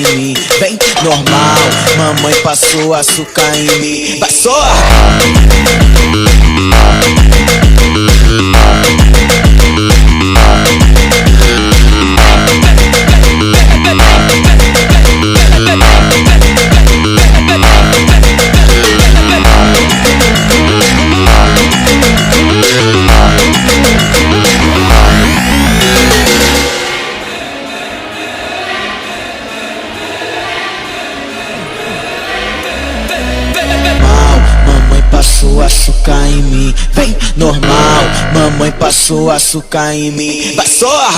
em mim. Vem, normal, mamãe passou açúcar em mim. Vai só! Passou açúcar em mim, vem, normal, mamãe passou açúcar em mim. Vai só!